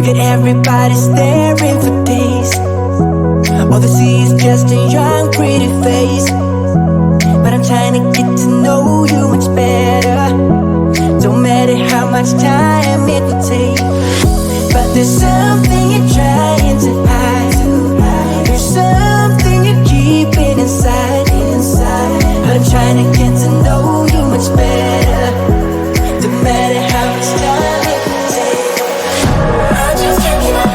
Figured everybody's staring for days. All they see is just a young, pretty face. But I'm trying to get to know you much better. Don't matter how much time it will take. But there's something you're trying to hide. There's something you're keeping inside. But I'm trying to get to know you much better. Don't matter how much time it will take. I just can't give up.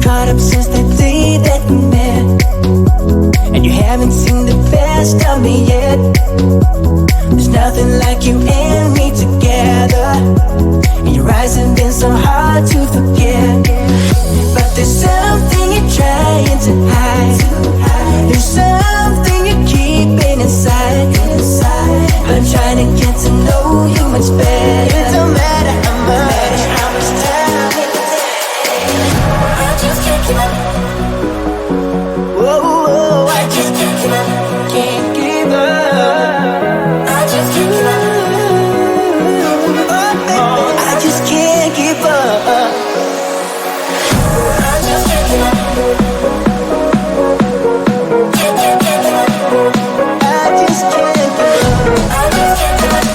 Caught up since the day that we met, and you haven't seen the best of me yet. There's nothing like you and me together, and your eyes have been so hard to forget. But there's something you're trying to hide. There's something you're keeping inside. But I'm trying to get to know you much better. It don't matter how much time it will take. I just can't give up. Whoa, I just can't give up. Can't give up. I just can't give up. Oh, I just can't give up. I just can't give up. Can't give up. I just can't give up. I just can't give up.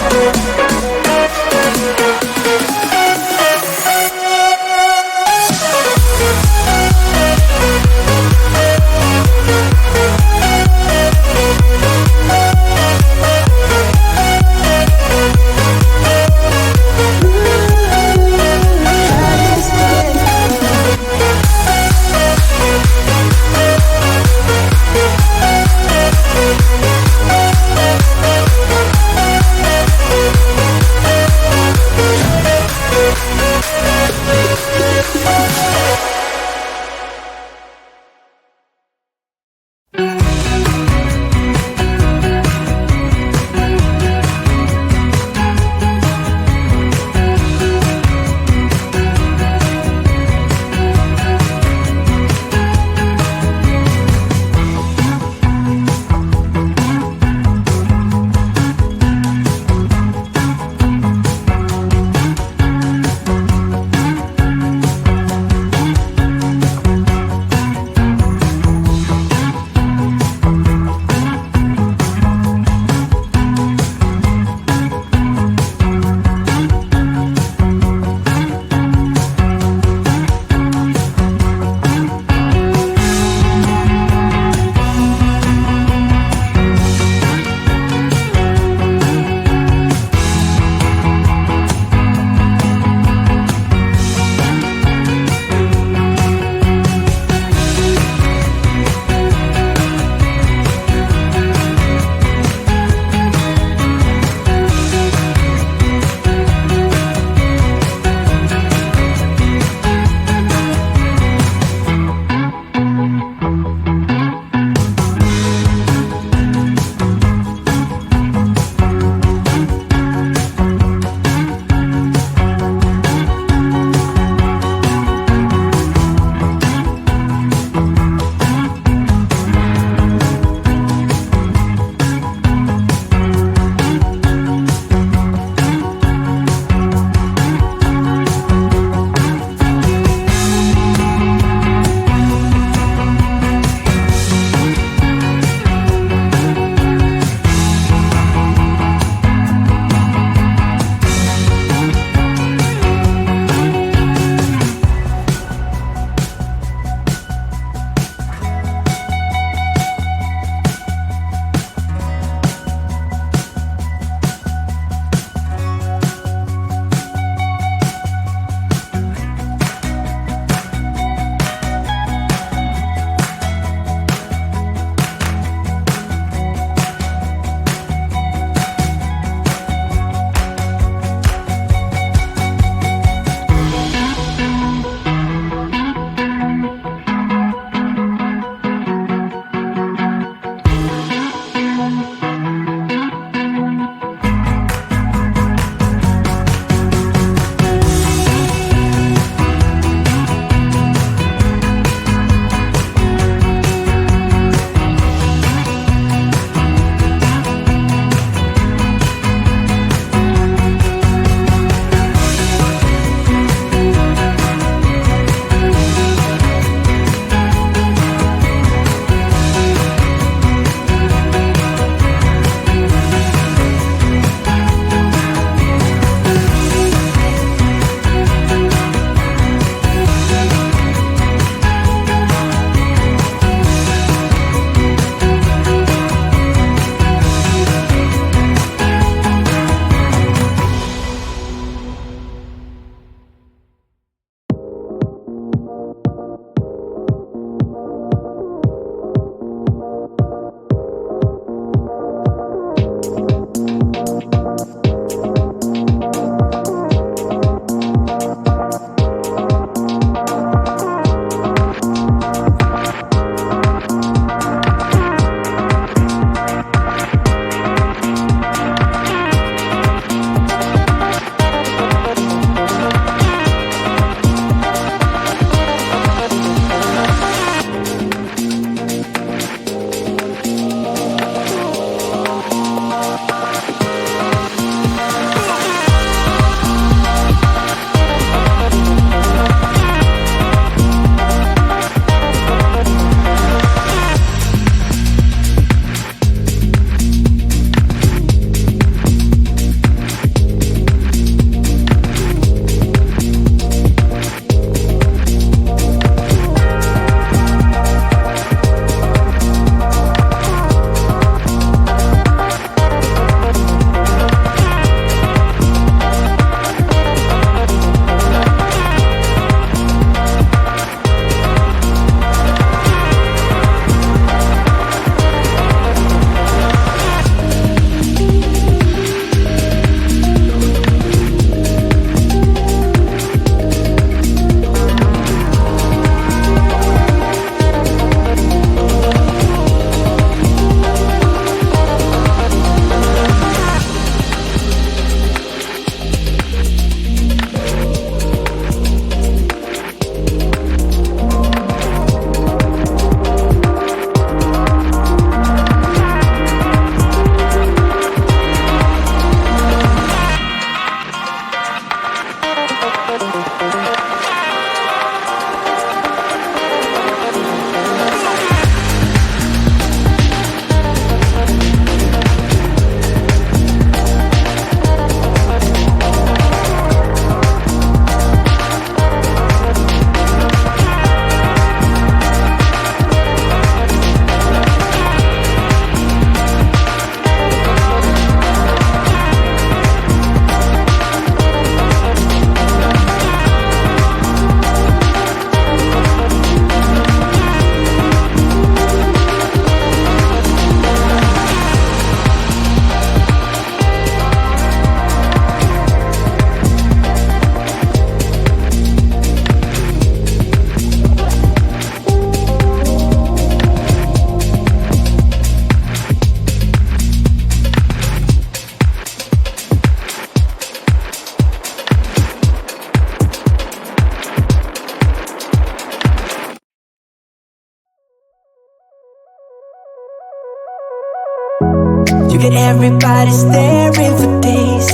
everybody's staring for days.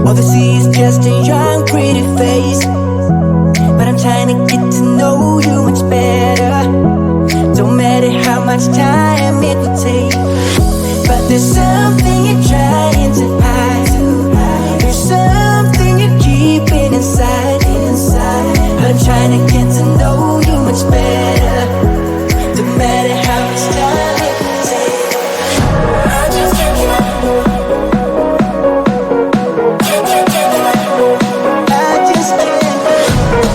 All they see is just a young, pretty face. But I'm trying to get to know you much better. Don't matter how much time it will take. But there's something you're trying to hide. There's something you're keeping inside. I'm trying to get to know you much better. Don't matter how much time it will take. I just can't give up. Can't give up. I just can't.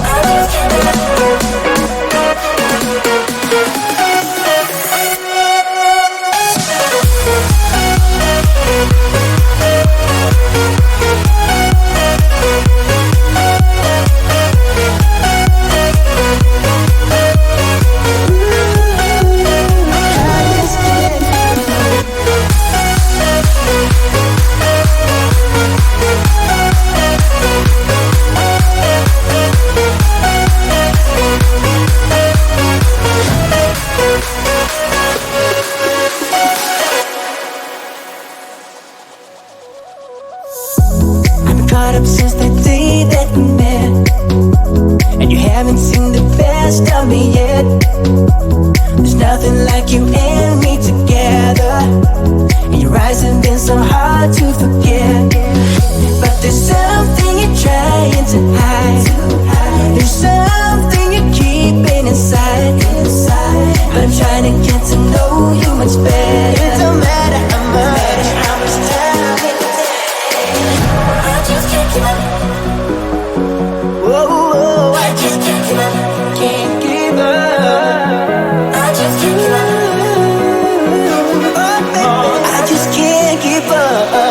I just can't give up. Caught up since the day that we met, and you haven't seen the best of me yet. There's nothing like you and me together, and your eyes have been so hard to forget. But there's something you're trying to hide. There's something you're keeping inside. But I'm trying to get to know you much better. It don't matter how much time it takes. I just can't give up. Whoa, I just can't give up. Can't give up. I just can't give up. Oh, baby, I just can't give up.